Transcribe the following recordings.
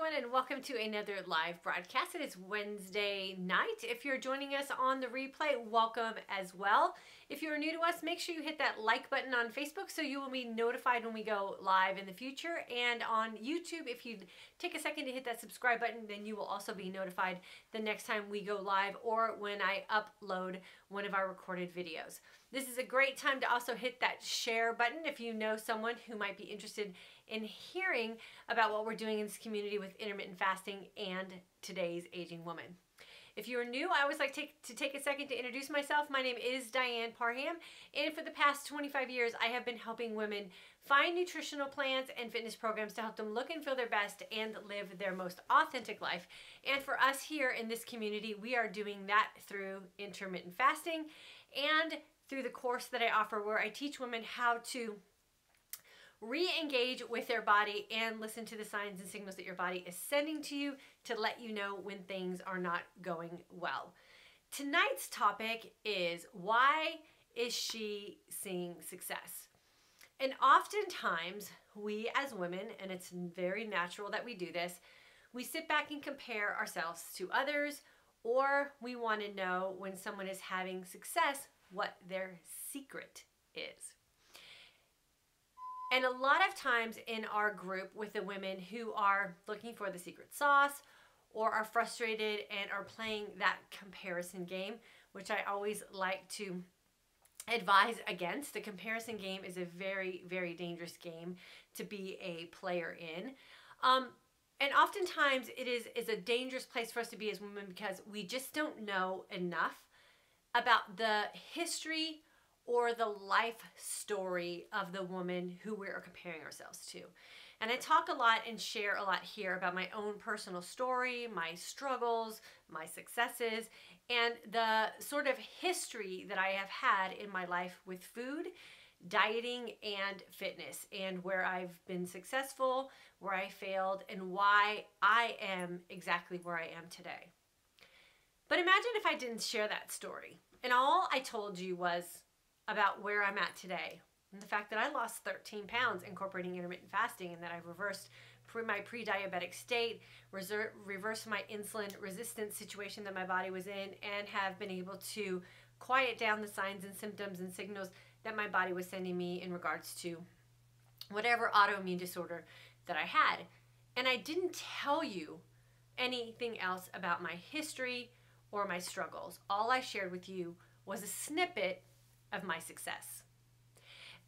everyone, and welcome to another live broadcast. It is Wednesday night. If you're joining us on the replay, welcome as well. If you're new to us, make sure you hit that like button on Facebook so you will be notified when we go live in the future. And on YouTube, if you take a second to hit that subscribe button, then you will also be notified the next time we go live or when I upload one of our recorded videos. This is a great time to also hit that share button if you know someone who might be interested in hearing about what we're doing in this community with intermittent fasting and today's aging woman. If you're new, I always like to take a second to introduce myself. My name is Diane Parham, and for the past 25 years, I have been helping women find nutritional plans and fitness programs to help them look and feel their best and live their most authentic life. And for us here in this community, we are doing that through intermittent fasting and through the course that I offer, where I teach women how to re-engage with their body and listen to the signs and signals that your body is sending to you to let you know when things are not going well. Tonight's topic is, why is she seeing success? And oftentimes we as women, and it's very natural that we do this, we sit back and compare ourselves to others, or we want to know when someone is having success what their secret is. And a lot of times in our group with the women who are looking for the secret sauce or are frustrated and are playing that comparison game, which I always like to advise against. The comparison game is a very, very dangerous game to be a player in. And oftentimes it is a dangerous place for us to be as women because we just don't know enough about the history or the life story of the woman who we are comparing ourselves to. And I talk a lot and share a lot here about my own personal story, my struggles, my successes, and the sort of history that I have had in my life with food, dieting, and fitness, and where I've been successful, where I failed, and why I am exactly where I am today. But imagine if I didn't share that story, and all I told you was about where I'm at today, and the fact that I lost 13 pounds incorporating intermittent fasting, and that I reversed my pre-diabetic state, reversed my insulin resistant situation that my body was in, and have been able to quiet down the signs and symptoms and signals that my body was sending me in regards to whatever autoimmune disorder that I had. And I didn't tell you anything else about my history or my struggles. All I shared with you was a snippet of my success.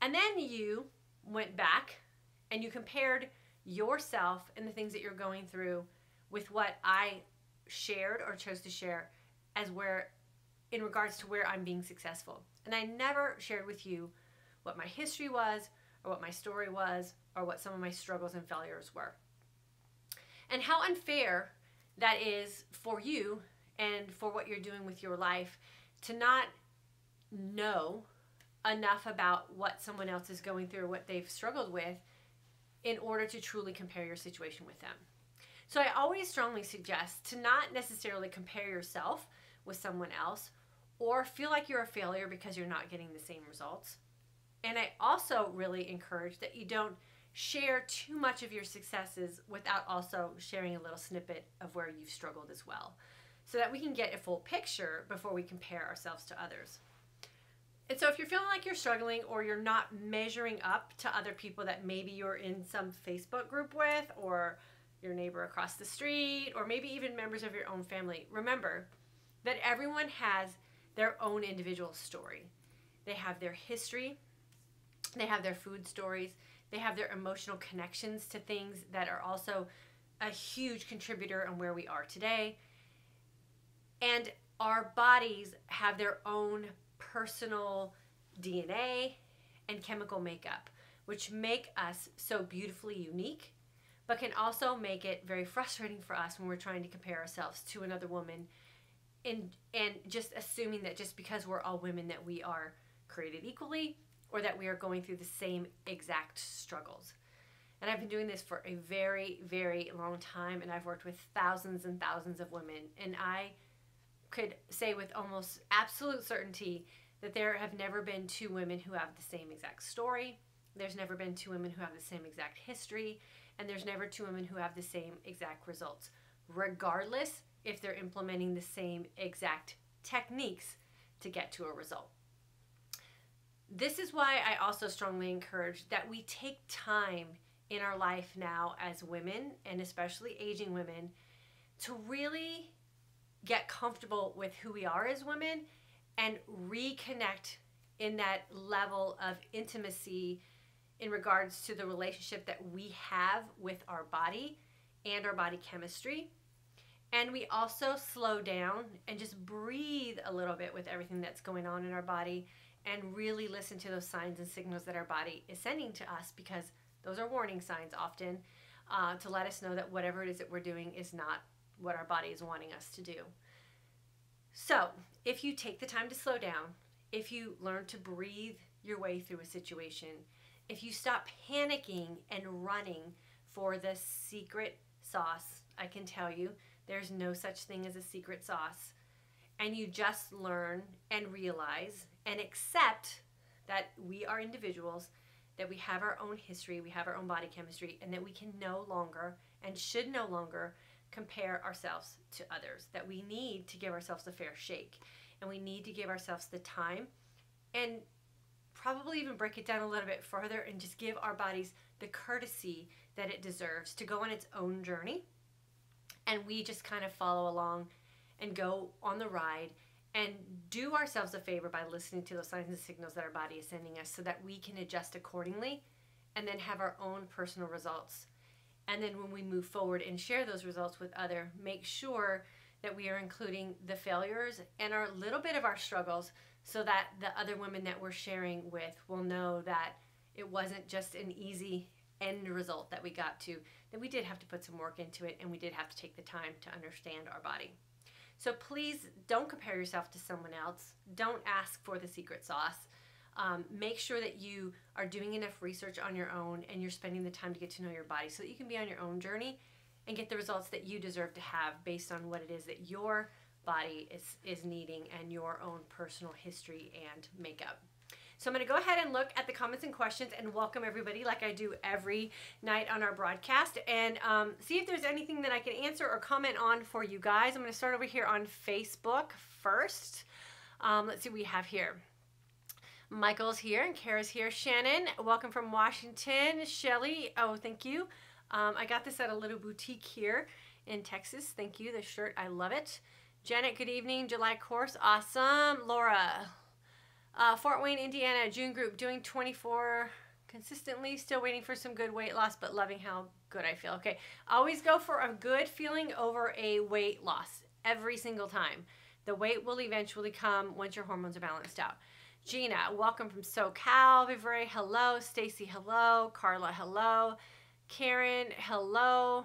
And then you went back and you compared yourself and the things that you're going through with what I shared or chose to share as where, in regards to where I'm being successful. And I never shared with you what my history was, or what my story was, or what some of my struggles and failures were. And how unfair that is for you and for what you're doing with your life to not know enough about what someone else is going through, what they've struggled with, in order to truly compare your situation with them. So I always strongly suggest to not necessarily compare yourself with someone else or feel like you're a failure because you're not getting the same results. And I also really encourage that you don't share too much of your successes without also sharing a little snippet of where you've struggled as well, so that we can get a full picture before we compare ourselves to others. And so if you're feeling like you're struggling, or you're not measuring up to other people that maybe you're in some Facebook group with, or your neighbor across the street, or maybe even members of your own family, remember that everyone has their own individual story. They have their history, they have their food stories, they have their emotional connections to things that are also a huge contributor on where we are today. And our bodies have their own personal DNA and chemical makeup, which make us so beautifully unique, but can also make it very frustrating for us when we're trying to compare ourselves to another woman, and just assuming that just because we're all women that we are created equally, or that we are going through the same exact struggles. And I've been doing this for a very, very long time, and I've worked with thousands and thousands of women, and I could say with almost absolute certainty that there have never been two women who have the same exact story. There's never been two women who have the same exact history. and there's never two women who have the same exact results, regardless if they're implementing the same exact techniques to get to a result. This is why I also strongly encourage that we take time in our life now as women, and especially aging women, to really get comfortable with who we are as women and reconnect in that level of intimacy in regards to the relationship that we have with our body and our body chemistry. And we also slow down and just breathe a little bit with everything that's going on in our body and really listen to those signs and signals that our body is sending to us, because those are warning signs often to let us know that whatever it is that we're doing is not what our body is wanting us to do. So if you take the time to slow down, if you learn to breathe your way through a situation, if you stop panicking and running for the secret sauce, I can tell you there's no such thing as a secret sauce, and you just learn and realize and accept that we are individuals, that we have our own history, we have our own body chemistry, and that we can no longer and should no longer compare ourselves to others, that we need to give ourselves a fair shake, and we need to give ourselves the time and probably even break it down a little bit further and just give our bodies the courtesy that it deserves to go on its own journey, and we just kind of follow along and go on the ride and do ourselves a favor by listening to those signs and signals that our body is sending us, so that we can adjust accordingly and then have our own personal results. And then when we move forward and share those results with others, make sure that we are including the failures and our little bit of our struggles, so that the other women that we're sharing with will know that it wasn't just an easy end result that we got to, that we did have to put some work into it, and we did have to take the time to understand our body. So please don't compare yourself to someone else. Don't ask for the secret sauce. Make sure that you are doing enough research on your own and you're spending the time to get to know your body, so that you can be on your own journey and get the results that you deserve to have based on what it is that your body is needing and your own personal history and makeup. So I'm going to go ahead and look at the comments and questions and welcome everybody like I do every night on our broadcast, and see if there's anything that I can answer or comment on for you guys. I'm going to start over here on Facebook first. Let's see what we have here. Michael's here and Kara's here. Shannon, welcome from Washington. Shelly, oh, thank you. I got this at a little boutique here in Texas. Thank you. The shirt, I love it. Janet, good evening. July course, awesome. Laura, Fort Wayne, Indiana, June group, doing 24 consistently, still waiting for some good weight loss, but loving how good I feel. Okay, always go for a good feeling over a weight loss every single time. The weight will eventually come once your hormones are balanced out. Gina, welcome from SoCal. Vivray, hello. Stacy, hello. Carla, hello. Karen, hello.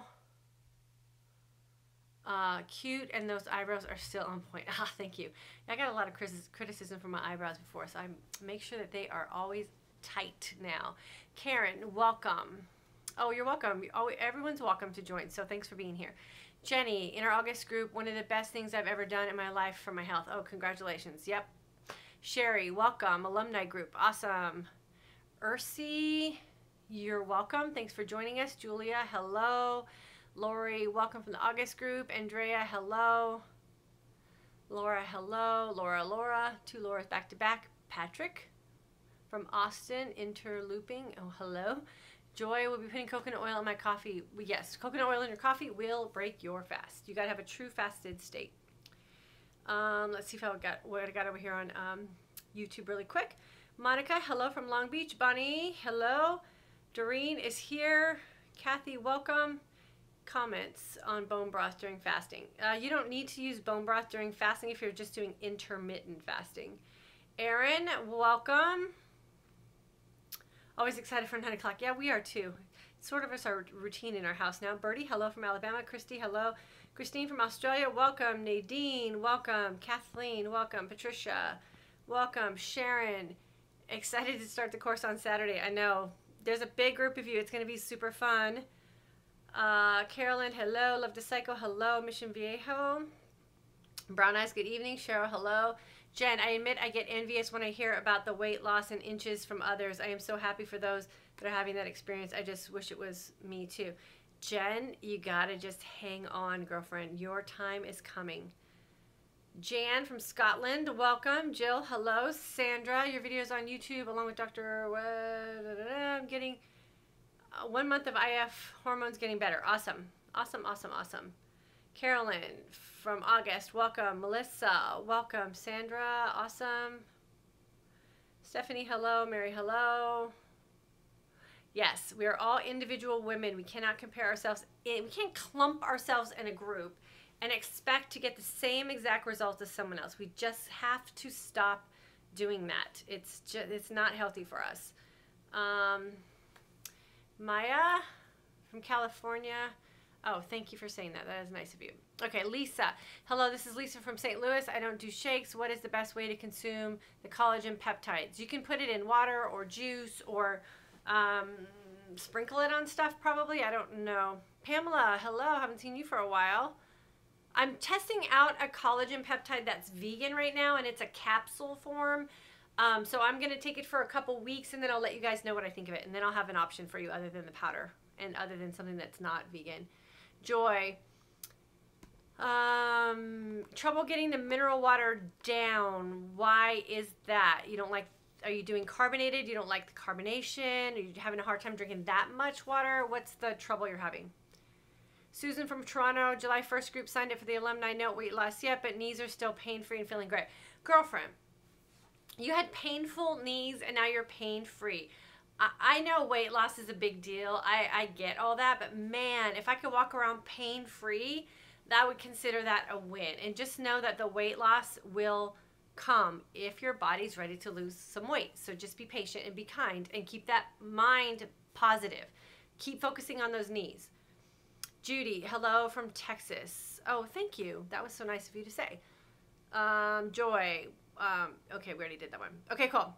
Cute, and those eyebrows are still on point. Ah, thank you. I got a lot of criticism for my eyebrows before, so I make sure that they are always tight now. Karen, welcome. Oh, you're welcome. Oh, everyone's welcome to join, so thanks for being here. Jenny, in our August group, one of the best things I've ever done in my life for my health. Oh, congratulations. Yep. Sherry, welcome. Alumni group, awesome. Ursi, you're welcome. Thanks for joining us. Julia, hello. Lori, welcome from the August group. Andrea, hello. Laura, hello. Laura, two Lauras back to back. Patrick from Austin, interlooping. Oh, hello. Joy, will be putting coconut oil in my coffee. Yes, coconut oil in your coffee will break your fast. You got to have a true fasted state. Let's see if what I got over here on YouTube really quick. Monica, hello from Long Beach. Bonnie, hello. Doreen is here. Kathy, welcome. Comments on bone broth during fasting. You don't need to use bone broth during fasting if you're just doing intermittent fasting. Erin, welcome. Always excited for 9 o'clock. Yeah, we are too. It's sort of our routine in our house now. Birdie, hello from Alabama. Christy, hello. Christine from Australia, welcome. Nadine, welcome. Kathleen, welcome. Patricia, welcome. Sharon, excited to start the course on Saturday. I know. There's a big group of you. It's going to be super fun. Carolyn, hello. Love to Cycle, hello. Mission Viejo. Brown Eyes, good evening. Cheryl, hello. Jen, I admit I get envious when I hear about the weight loss in inches from others. I am so happy for those that are having that experience. I just wish it was me too. Jen, you gotta just hang on, girlfriend. Your time is coming. Jan from Scotland, welcome. Jill, hello. Sandra, your videos on YouTube along with Dr. I'm getting 1 month of IF hormones getting better. Awesome. Awesome, awesome, awesome. Carolyn from August, welcome. Melissa, welcome. Sandra, awesome. Stephanie, hello. Mary, hello. Yes, we are all individual women. We cannot compare ourselves. We can't clump ourselves in a group and expect to get the same exact results as someone else. We just have to stop doing that. It's not healthy for us. Maya from California. Oh, thank you for saying that. That is nice of you. Okay, Lisa. Hello, this is Lisa from St. Louis. I don't do shakes. What is the best way to consume the collagen peptides? You can put it in water or juice or sprinkle it on stuff probably. I don't know. Pamela, hello. Haven't seen you for a while. I'm testing out a collagen peptide that's vegan right now, and it's a capsule form. So I'm going to take it for a couple weeks, and then I'll let you guys know what I think of it. And then I'll have an option for you other than the powder and other than something that's not vegan. Joy. Trouble getting the mineral water down. Why is that? You don't like, are you doing carbonated? You don't like the carbonation? Are you having a hard time drinking that much water? What's the trouble you're having? Susan from Toronto, July 1st group signed up for the alumni note weight loss yet, but knees are still pain-free and feeling great. Girlfriend, you had painful knees and now you're pain-free. I know weight loss is a big deal. I get all that, but man, if I could walk around pain-free, that would consider that a win. And just know that the weight loss will come if your body's ready to lose some weight. So just be patient and be kind and keep that mind positive. Keep focusing on those knees. Judy, hello from Texas. Oh, thank you. That was so nice of you to say. Joy. Okay, we already did that one. Okay, cool.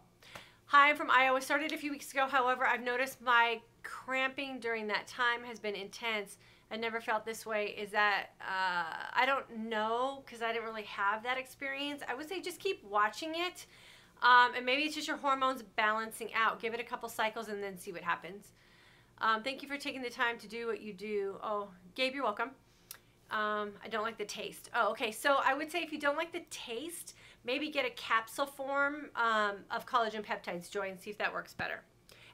Hi, I'm from Iowa. Started a few weeks ago. However, I've noticed my cramping during that time has been intense. I never felt this way. Is that, I don't know, because I didn't really have that experience. I would say just keep watching it. And maybe it's just your hormones balancing out. Give it a couple cycles and then see what happens. Thank you for taking the time to do what you do. Oh, Gabe, you're welcome. I don't like the taste. Oh, okay. So I would say if you don't like the taste, maybe get a capsule form of collagen peptides, Joy, and see if that works better.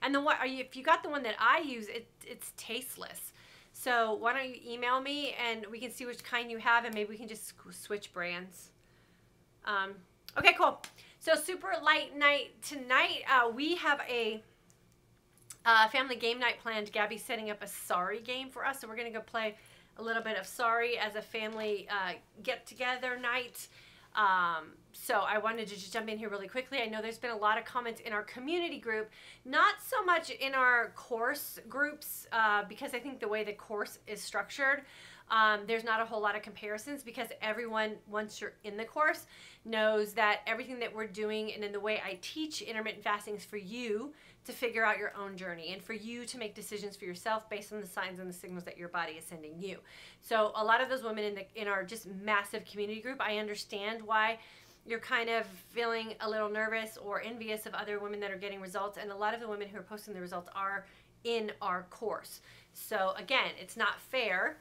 And then if you got the one that I use, it's tasteless. So why don't you email me and we can see which kind you have, and maybe we can just switch brands. Okay, cool. So super light night tonight. We have a family game night planned. Gabby's setting up a Sorry game for us, so we're going to go play a little bit of Sorry as a family get-together night. So I wanted to just jump in here really quickly. I know there's been a lot of comments in our community group, not so much in our course groups, because I think the way the course is structured, there's not a whole lot of comparisons, because everyone, once you're in the course, knows that everything that we're doing and in the way I teach intermittent fasting is for you to figure out your own journey and for you to make decisions for yourself based on the signs and the signals that your body is sending you. So a lot of those women in our just massive community group, I understand why you're kind of feeling a little nervous or envious of other women that are getting results, and a lot of the women who are posting the results are in our course. So again, it's not fair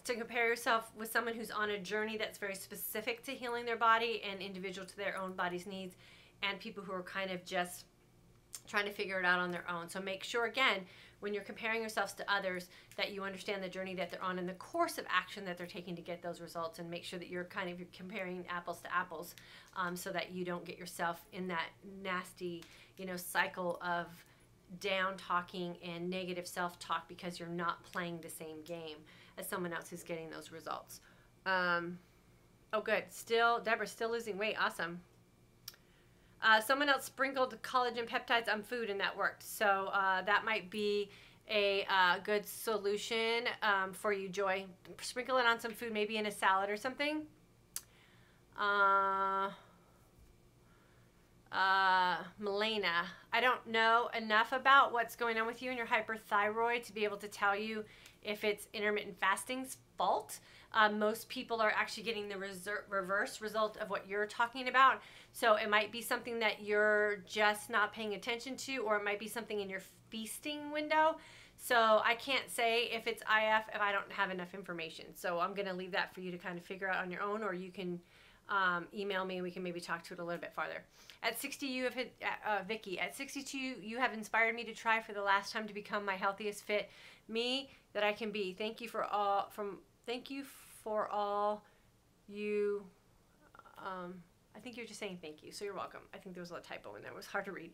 to compare yourself with someone who's on a journey that's very specific to healing their body and individual to their own body's needs, and people who are kind of just trying to figure it out on their own. So make sure, again, when you're comparing yourselves to others, that you understand the journey that they're on and the course of action that they're taking to get those results, and make sure that you're comparing apples to apples, so that you don't get yourself in that nasty, cycle of down talking and negative self-talk because you're not playing the same game as someone else who's getting those results. Oh, good. Deborah's still losing weight. Awesome. Someone else sprinkled collagen peptides on food and that worked. So that might be a good solution for you, Joy. Sprinkle it on some food, maybe in a salad or something. Melena, I don't know enough about what's going on with you and your hyperthyroid to be able to tell you if it's intermittent fasting's fault. Most people are actually getting the reverse result of what you're talking about. So it might be something that you're just not paying attention to, or it might be something in your feasting window. So I can't say if it's IF if I don't have enough information. So I'm going to leave that for you to kind of figure out on your own, or you can email me and we can maybe talk to it a little bit farther. At 60, you have hit, Vicky, at 62, you have inspired me to try for the last time to become my healthiest fit me that I can be. Thank you for all you, I think you're just saying thank you, so you're welcome. I think there was a typo in there. It was hard to read.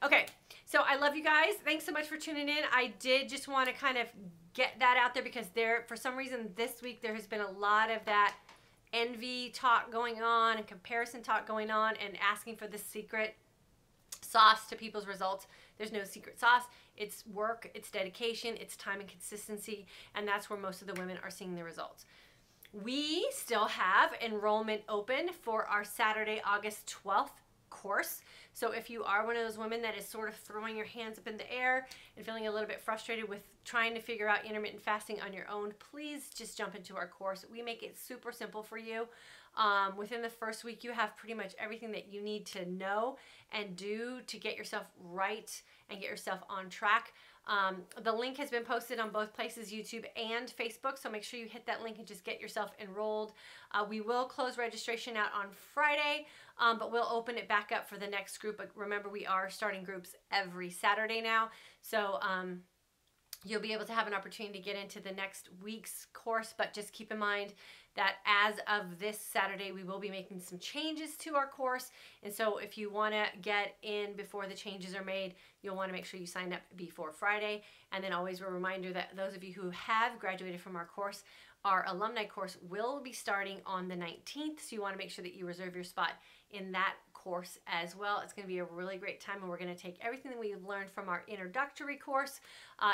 Okay, so I love you guys. Thanks so much for tuning in. I did just want to kind of get that out there because for some reason this week there has been a lot of that envy talk going on and comparison talk going on and asking for the secret sauce to people's results. There's no secret sauce. It's work, it's dedication, it's time and consistency, and that's where most of the women are seeing the results. We still have enrollment open for our Saturday, August 12th course. So if you are one of those women that is sort of throwing your hands up in the air and feeling a little bit frustrated with trying to figure out intermittent fasting on your own, please just jump into our course. We make it super simple for you. Within the first week, you have pretty much everything that you need to know and do to get yourself right and get yourself on track. The link has been posted on both places, YouTube and Facebook, so make sure you hit that link and just get yourself enrolled. We will close registration out on Friday, but we'll open it back up for the next group. But remember, we are starting groups every Saturday now, so you'll be able to have an opportunity to get into the next week's course, but just keep in mind that as of this Saturday, we will be making some changes to our course. And so if you want to get in before the changes are made, you'll want to make sure you sign up before Friday. And then always a reminder that those of you who have graduated from our course, our alumni course will be starting on the 19th. So you want to make sure that you reserve your spot in that course as well. It's going to be a really great time, and we're going to take everything that we've learned from our introductory course,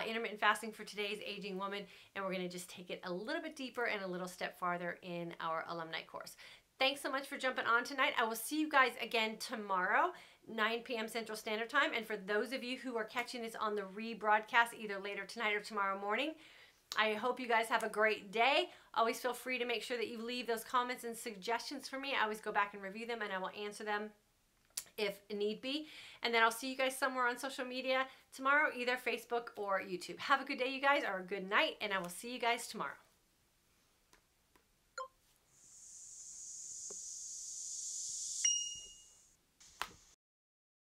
Intermittent Fasting for Today's Aging Woman, and we're going to just take it a little bit deeper and a little step farther in our alumni course. Thanks so much for jumping on tonight. I will see you guys again tomorrow, 9 p.m. Central Standard Time. And for those of you who are catching this on the rebroadcast either later tonight or tomorrow morning, I hope you guys have a great day. Always feel free to make sure that you leave those comments and suggestions for me. I always go back and review them, and I will answer them if need be. And then I'll see you guys somewhere on social media tomorrow, either Facebook or YouTube. Have a good day, you guys, or a good night, and I will see you guys tomorrow.